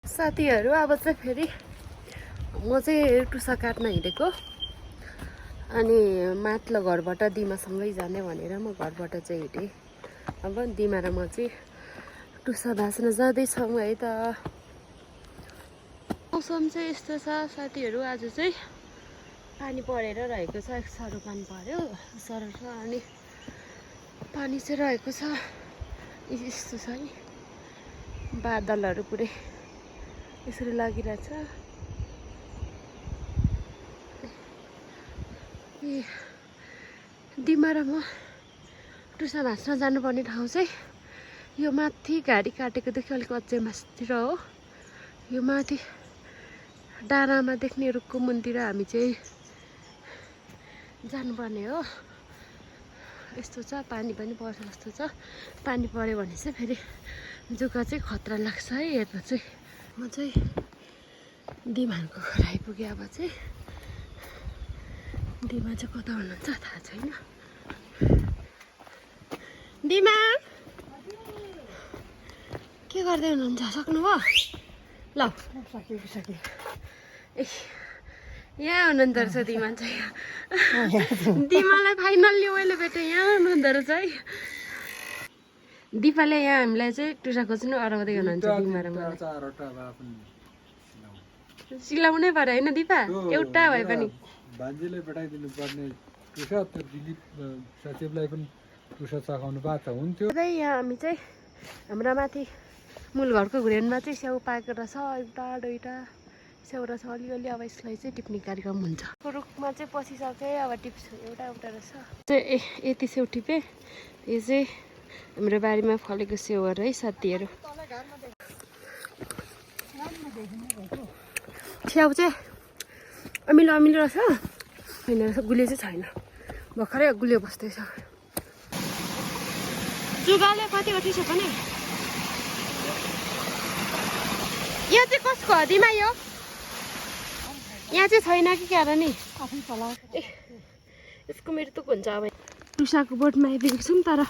साथीहरू अब चाहिँ फेरि म चाहिँ टुसा काट्न हिँडेको अनि माथिल्लो घरबाट दिमासँगै जाने भनेर म घरबाट चाहिँ हिँडेँ। अब दिमा र म चाहिँ टुसा भाँच्न जाँदैछौँ है त। मौसम चाहिँ यस्तो छ साथीहरू, आज चाहिँ पानी परेर रहेको छ, साह्रो पानी पर्यो सरर अनि पानी चाहिँ रहेको छ। यस्तो छ है, बादलहरू पुरै यसरी लागिरहेछ। दिमा र म टुसा भाँच्न जानुपर्ने ठाउँ चाहिँ यो माथि गाडी काटेकोदेखि अलिक अझै मासतिर हो। यो माथि डाँडामा देख्ने रुखको मुन्तिर हामी चाहिँ जानुपर्ने हो। यस्तो छ, पानी पनि पर्छ जस्तो छ। पानी पर्यो भने चाहिँ फेरि जुका चाहिँ खतरा लाग्छ है। हेर्दा चाहिँ म चाहिँ दिमाको घर आइपुगेँ। अब चाहिँ दिमा चाहिँ कता हुनुहुन्छ थाहा छैन। दिमा के गर्दै हुनुहुन्छ? सक्नुभयो? ल सके ए यहाँ हुनुहुँदो रहेछ दिमा चाहिँ। दिमालाई फाइनल्ली मैले भेटेँ, यहाँ हुनुहुँदो रहेछ है। दिपाले यहाँ हामीलाई चाहिँ टुसा खोज्नु अराउँदै हुनुहुन्छ दिमा र मलाई। सिलाउनै पर्यो होइन दिपा? एउटा भए पनि भान्जीले पठाइदिनु पर्ने टुसा, त्यो दिलीप सचिवलाई पनि टुसा चखाउनु पाए त हुन्थ्यो। यहाँ हामी चाहिँ हाम्रो माथि मूल घरको घुरेनमा चाहिँ स्याउ पाकेको रहेछ, एउटा दुईवटा स्याउ रहेछ अलिअलि। अब यसलाई चाहिँ टिप्ने कार्यक्रम हुन्छ। रुखमा चाहिँ पसिसकेँ, अब टिप्छु। एउटा एउटा रहेछ चाहिँ यति स्याउ टिपेँ। यो चाहिँ हाम्रो बारीमा फलेको स्याउहरू है साथीहरू। स्याउ चाहिँ अमिलो अमिलो रहेछ, छैन रहेछ, गुलियो चाहिँ छैन। भर्खरै गुलियो बस्दैछ। जुगाले कति उठिसक्यो पनि। यो चाहिँ कसको हो दिमा? यो यहाँ चाहिँ छैन कि क्या र नि? यसको मृत्यु हुन्छ अब। टुसाको बोटमा आइपुगेको छौँ, तर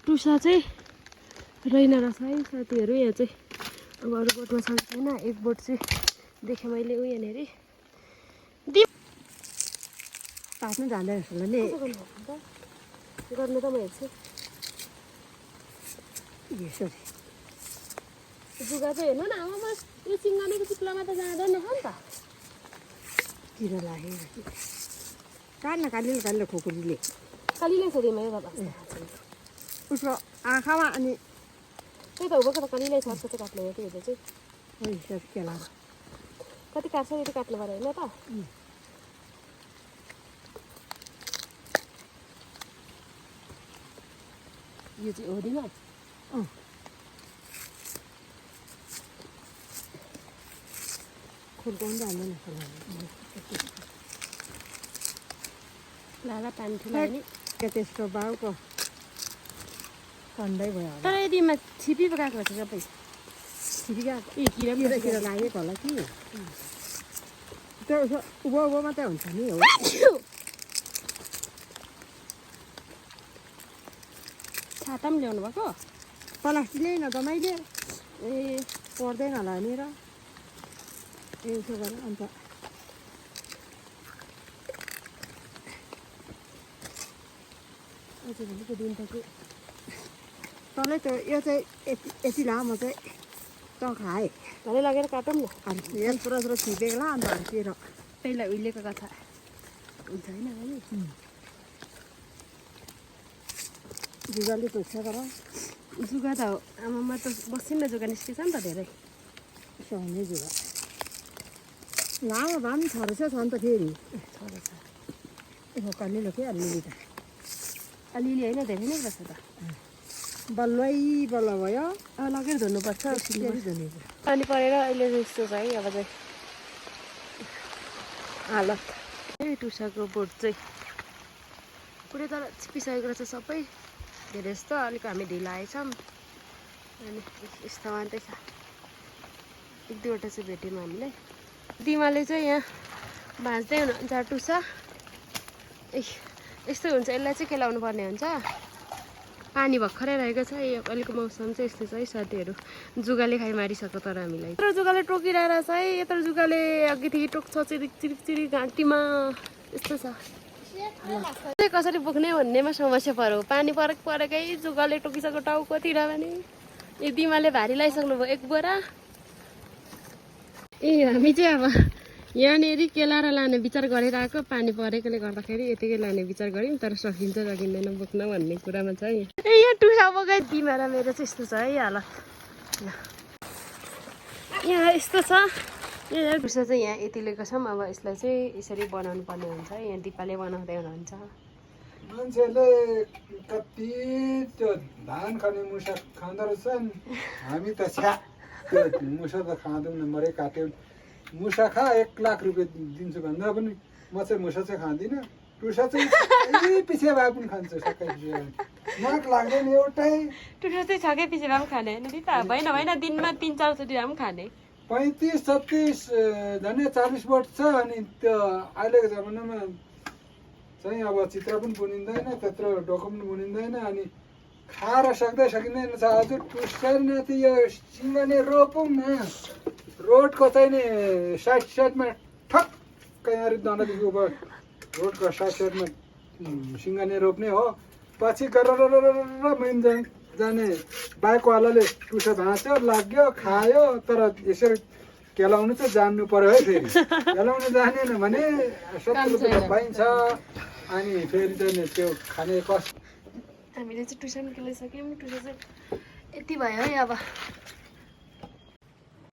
टुसा चाहिँ रहेन रहेछ है साथीहरू। यहाँ चाहिँ अब अरू बोटमा छ कि छैन, एक बोट चाहिँ देखेँ मैले ऊ यहाँनिर। तात्नु जाँदै रहेछ होला नि। गर्नु त म हेर्छु। यसरी जुगा चाहिँ हेर्नु न, आमामा यो सिङ्गानेको चिप्लामा त जाँदैन नि त। किरा लाग्यो काट्न कालिलो कालिलो खुकुरीले कालिलै छ दिमा यो बाबा। उसको आँखामा अनि त्यही त उभोको त कालिलै छ। अर्को चाहिँ काट्नु हो त्यो चाहिँ के लाग्छ कति काट्छ यति काट्नु पऱ्यो होइन त। यो चाहिँ हो दिमा। खुर्काउनु जान्दैन लाला पानी ठुलायो नि त्यसको बाउको कन्दै भयो। तर यदिमा छिपी पकाएको रहेछ सबै। छिपी गएको ए किरा पनि किरा लागेको होला कि त्यो उँभो उँभो मात्रै हुन्छ नि हो। छाता पनि ल्याउनु भएको? प्लास्टिक ल्याइन त मैले। ए पर्दैन होला नि र यसो गरेर अन्त आज भोलिको दिन त के तँलाई त यो चाहिँ यति लामो चाहिँ त खाएँ। घरै लगेर काटौँ न। अनि यहाँ पुरा पुरा छिपेको ला अन्त अन्तिर पहिला उहिलेको कथा हुन्छ होइन बहिनी? जुगाले पुग्छ तर जुगा त आमामा त बसिन्न जुगा निस्केछ नि त धेरै। यसो हुने जुगा लामो भए पनि छ रहेछ छन् त फेरि छ यसो कलिलो के अलिअलि त अलिअलि होइन धेरै नै रहेछ त। बल्लै बल्ल भयो। अब लगेर धुनुपर्छ। धुने पानी परेर अहिले यस्तो छ है। अब चाहिँ हालत है टुसाको बोट चाहिँ पुरै तर चिपिसकेको रहेछ सबै धेरै जस्तो। अलिक हामी ढिला आएछौँ अनि यस्तो मात्रै छ। एक दुईवटा चाहिँ भेट्यौँ हामीले। दिमाले चाहिँ यहाँ भाँच्दै हुनुहुन्छ टुसा। ए यस्तै हुन्छ, यसलाई चाहिँ केलाउनु पर्ने हुन्छ। पानी भर्खरै रहेको छ। अहिलेको मौसम चाहिँ यस्तो छ है साथीहरू। जुगाले खाइ मारिसक्यो तर हामीलाई। यत्रो जुगाले टोकिरहेर छ है। यत्रो जुगाले अघिदेखि टोक्छ चिरिक चिरिक चिरिक घाँटीमा यस्तो छ। कसरी बोक्ने भन्नेमा समस्या पर्यो। पानी परेकै जुगाले टोकिसक्यो टाउकोतिर भने। यो दिमाले भारी लगाइसक्नुभयो एक बोरा। हामी चाहिँ अब यहाँनिर केलाएर लाने विचार गरिरहेको। पानी परेकोले गर्दाखेरि यतिकै लाने विचार गऱ्यौँ तर सकिन्छ सकिँदैन बोक्न भन्ने कुरामा छ है। यहाँ टुसा बोकाइ दिमा र मेरो चाहिँ यस्तो छ है हालत। यहाँ यस्तो छ। यहाँ टुसा चाहिँ यहाँ यति लिएको छौँ। अब यसलाई चाहिँ यसरी बनाउनु पर्ने हुन्छ। यहाँ दिपाले बनाउँदै हुनुहुन्छ। मान्छेले कति त्यो धान खाने मुसा खाँदो रहेछन्। हामी त छ्या त्यो मुसा त खाँदैनौँ मरे काट्यौँ। मुसा खा 1 लाख रुपियाँ दिन्छु भन्दा पनि म चाहिँ मुसा चाहिँ खाँदिनँ। टुसा चाहिँ पछि भए पनि खान्छ सबै नाक लाग्दैन एउटै। टुसा चाहिँ छकै पछि भए पनि खाने होइन दिपा? होइन दिनमा 3-4 चोटि भए पनि खाने। 35-36 झन् 40 वर्ष छ। अनि त्यो अहिलेको जमानामा चाहिँ अब चित्र पनि बुनिँदैन त्यत्रो डोको पनि बुनिँदैन। अनि खाएर सक्दै सकिँदैन छ। हजुर टुसा नाति यो सिङ्गने रोपौँ न। रोडको चाहिँ नि साइडमा ठक्क यहाँ डाँडादेखि उप रोडको साइडमा सिङ्गने रोप्ने हो। पछि गरेर मैन जाने बाइकवालाले टुसा भाँच्यो लाग्यो खायो। तर यसरी केलाउनु चाहिँ जान्नु पर्यो है। फेरि केलाउनु जानेन भने 70 रुपियाँ पाइन्छ। अनि फेरि चाहिँ त्यो खाने कस्ट। हामीले चाहिँ टुसा पनि खेलिसक्यौँ। टुसा चाहिँ यति भयो है अब।